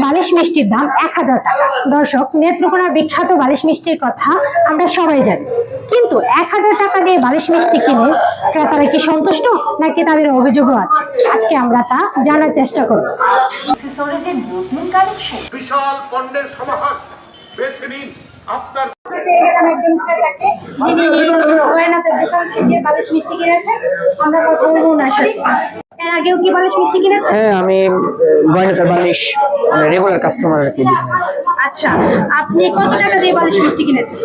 বালিশ মিষ্টির দাম 1000 টাকা। দর্শক, নেত্রকোনার বিখ্যাত বালিশ মিষ্টির কথা আমরা সবাই জানি, কিন্তু 1000 টাকা দিয়ে বালিশ মিষ্টি কিনে ক্রেতারা কি সন্তুষ্ট নাকি তাদের অভিযোগও আছে? আজকে আমরা তা জানার চেষ্টা করব। বিশাল পণ্যের সমাহার, বেছে নিন আপনার। এর আগেও কি বালিশ মিষ্টি কিনেছেন? হ্যাঁ, আমি গয়নাতার বালিশ রেগুলার কাস্টমার আর কি। আচ্ছা, আপনি কত টাকা দিয়ে বালিশ মিষ্টি কিনেছেন?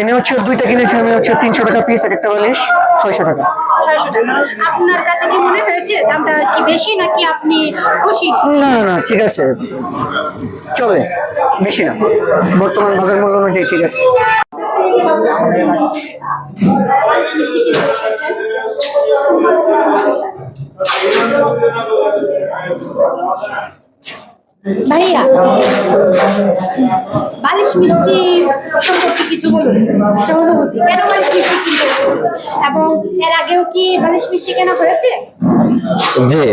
এনে হচ্ছে দুইটা কিনেছি আমি, হচ্ছে 300 টাকা পিস একটা বালিশ, 600 টাকা। 600 টাকা। আপনার কাছে কি মনে হয়েছে দামটা কি বেশি নাকি আপনি খুশি? না না, ঠিক আছে, চলে, বেশি না, বর্তমান বাজার মূল্য অনুযায়ী ঠিক আছে। ভাইয়া, বালিশ মিষ্টি সম্পর্কে কিছু বলুন, অনুভূতি, কেন বালিশ মিষ্টি কিনতে এসেছেন এবং এর আগেও কি বালিশ মিষ্টি কেনা হয়েছে? জি,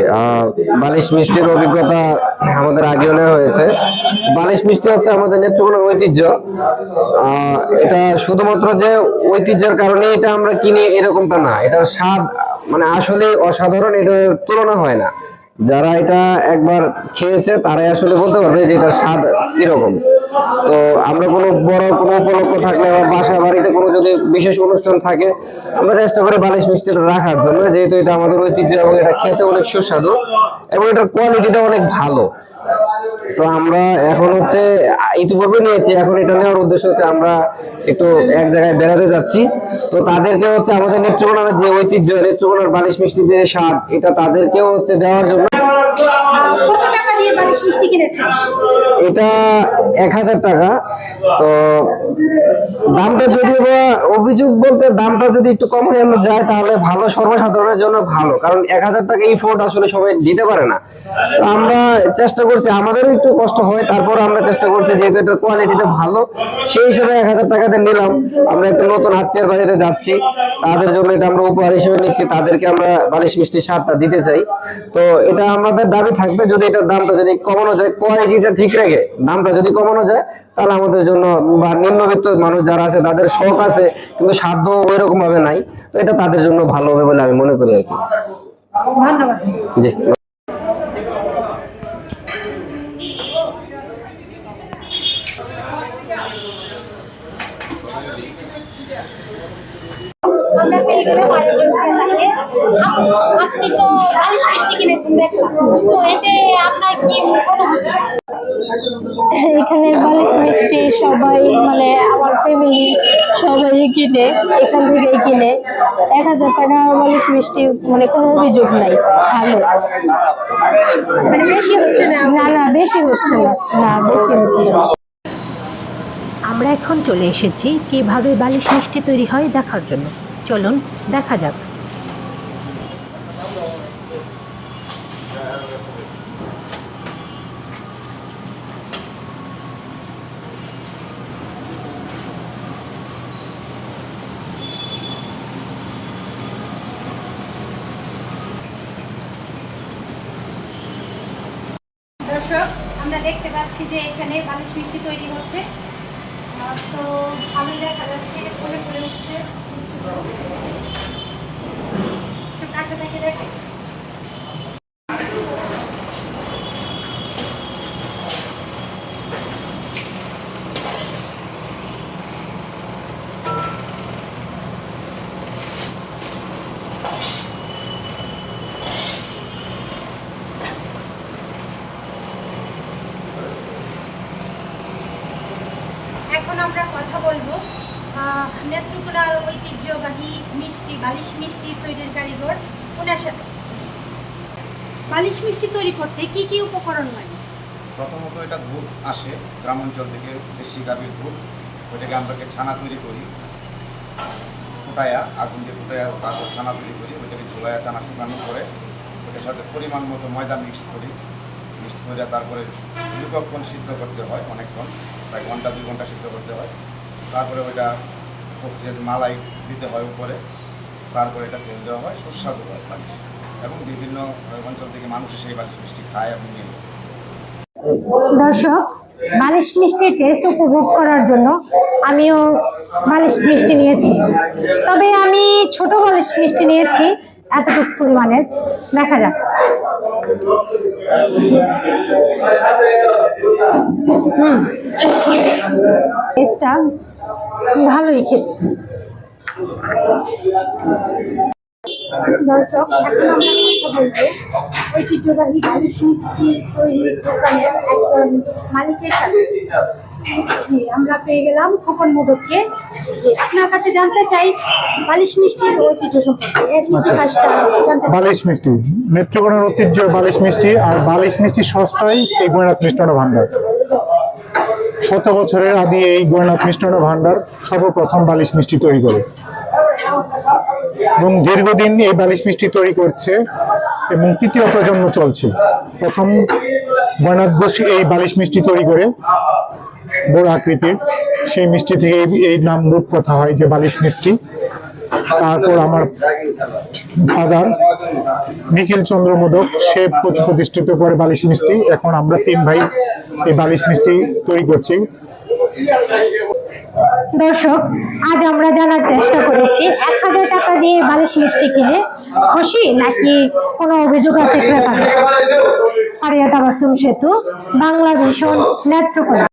বালিশ মিষ্টির অভিজ্ঞতা আমাদের আগেও নেওয়া হয়েছে। বালিশ মিষ্টি হচ্ছে আমাদের নেত্রকোনার ঐতিহ্য। এটা শুধুমাত্র যে ঐতিহ্যের কারণে এটা আমরা কিনি এরকমটা না, এটার স্বাদ মানে আসলে অসাধারণ, এটার তুলনা হয় না। যারা এটা একবার খেয়েছে তারাই আসলে বলতে পারবে যে এটার স্বাদ কিরকম। তো আমরা কোনো বড় কোনো উপলক্ষ থাকলে বা বাসা বাড়িতে কোনো যদি বিশেষ অনুষ্ঠান থাকে, আমরা চেষ্টা করি বালিশ মিষ্টিটা রাখার জন্য, যেহেতু এটা আমাদের ঐতিহ্য এবং এটা খেতে অনেক সুস্বাদু এবং এটার কোয়ালিটিটা অনেক ভালো। তো আমরা এখন হচ্ছে ইতিপূর্বে নিয়েছি, এখন এটা নেওয়ার উদ্দেশ্য হচ্ছে আমরা একটু এক জায়গায় বেড়াতে যাচ্ছি, তো তাদেরকে হচ্ছে আমাদের নেত্রকোনার যে ঐতিহ্য, নেত্রকোনার বালিশ মিষ্টি যে স্বাদ, এটা তাদেরকেও হচ্ছে দেওয়ার জন্য। কত টাকা দিয়ে বালিশ মিষ্টি কিনেছেন? এটা 1000 টাকা। তো দামটা যদিও বা অভিযোগ বলতে দামটা যদি একটু কমানো যায় তাহলে ভালো, সর্বসাধারণের জন্য ভালো, কারণ 1000 টাকা এই ফোর্ট আসলে সবাই দিতে পারে না। তো আমরা চেষ্টা করছি, আমাদেরও একটু কষ্ট হয়, তারপর আমরা চেষ্টা করছি যেহেতু এটার কোয়ালিটিটা ভালো, সেই হিসেবে 1000 টাকাতে নিলাম। আমরা একটা নতুন আত্মীয়ের বাড়িতে যাচ্ছি, তাদের জন্য এটা আমরা উপহার হিসেবে নিচ্ছি, তাদেরকে আমরা বালিশ মিষ্টির স্বাদটা দিতে চাই। তো এটা আমাদের দাবি থাকবে, যদি এটার দামটা যদি কমানো যায়, কোয়ালিটিটা ঠিক রেখে দামটা যদি কমানো যায়, তাহলে আমাদের জন্য বা নিম্নবিত্ত মানুষ যারা আছে তাদের শখ আছে কিন্তু সাধ্য ওই রকম ভাবে নাই, তো এটা তাদের জন্য ভালো হবে বলে আমি মনে করি আর কি। ধন্যবাদ। জি। আপনি তো বালিশ মিষ্টি কিনেছেন দেখলাম, তো এতে আপনার কি অনুভূতি? এখানের বালিশ মিষ্টি সবাই মানে আমার ফ্যামিলি সবাই কিনে, এখান থেকেই কিনে। 1000 টাকা বালিশ মিষ্টি মানে কোনো অভিযোগ নাই, ভালো। মানে বেশি হচ্ছে না? না না, বেশি হচ্ছে না, না বেশি হচ্ছে না। আমরা এখন চলে এসেছি কিভাবে বালিশ মিষ্টি তৈরি হয় দেখার জন্য। চলুন দেখা যাক। দর্শক, আমরা দেখতে পাচ্ছি যে এখানে বালিশ মিষ্টি তৈরি হচ্ছে। তো আমি দেখা যাচ্ছে ফুলে ফুলে উঠছে, একটু কাছে থেকে দেখে। এখন আমরা কথা বলবো নেত্রকোনার ঐতিহ্যবাহী মিষ্টি বালিশ মিষ্টি তৈরির কারিগর ওনার সাথে। বালিশ মিষ্টি তৈরি করতে কি কি উপকরণ লাগে? প্রথমত এটা দুধ আসে গ্রাম অঞ্চল থেকে, দেশি গাভীর দুধ, ওইটাকে আমরা ছানা তৈরি করি, ফুটায়া আগুন দিয়ে ফুটায়া, তারপর ছানা তৈরি করি, ওইটাকে ঝোলায়া চানা শুকানো করে ওইটার সাথে পরিমাণ মতো ময়দা মিক্সড করি, মিক্সড করে তারপরে দীর্ঘক্ষণ সিদ্ধ করতে হয়, অনেকক্ষণ, প্রায় ঘন্টা 2 ঘন্টা সিদ্ধ করতে হয়। তারপরে ওইটা মালাই দিতে হয় উপরে, তারপরে এটা সেল দেওয়া হয়, সুস্বাদু হয় বালিশ, এবং বিভিন্ন অঞ্চল থেকে মানুষ সেই বালিশ মিষ্টি খায় এবং নিয়ে। দর্শক, বালিশ মিষ্টির টেস্ট উপভোগ করার জন্য আমিও বালিশ মিষ্টি নিয়েছি, তবে আমি ছোট বালিশ মিষ্টি নিয়েছি এতটুকু পরিমাণের। দেখা যাক। টেস্টটা ভালোই খেতে। দর্শক, এখন আমরা কথা বলবো ঐতিহ্যবাহী বালিশ মিষ্টি তৈরির দোকানের একজন মালিকের সাথে। জি, আমরা পেয়ে গেলাম খোকন মোদককে। যে আপনার কাছে জানতে চাই বালিশ মিষ্টির ঐতিহ্য সম্পর্কে, এর ইতিহাসটা জানতে চাই। বালিশ মিষ্টি নেত্রকোনার ঐতিহ্য বালিশ মিষ্টি, আর বালিশ মিষ্টি সস্তায় এই গোয়নাথ মিষ্টান্ন ভান্ডার। শত বছরের আদি এই গোয়নাথ মিষ্টান্ন ভান্ডার সর্বপ্রথম বালিশ মিষ্টি তৈরি করে এবং দীর্ঘদিন এই বালিশ মিষ্টি তৈরি করছে এবং তৃতীয় প্রজন্ম চলছে। প্রথম গোয়নাথ গোষ্ঠী এই বালিশ মিষ্টি তৈরি করে, বড় আকৃতির। সেই মিষ্টি থেকে এই নাম রূপকথা হয় যে বালিশ মিষ্টি। তারপর আমার ফাদার নিখিল চন্দ্র মোদক, সে প্রতিষ্ঠিত করে বালিশ মিষ্টি। এখন আমরা 3 ভাই এই বালিশ মিষ্টি তৈরি করছি। দর্শক, আজ আমরা জানার চেষ্টা করেছি 1000 টাকা দিয়ে বালিশ মিষ্টি কিনে খুশি নাকি কোনো অভিযোগ আছে ক্রেতাদের। ফারিয়া তাবাসসুম সেতু, বাংলা ভিশন, নেত্রকোনা।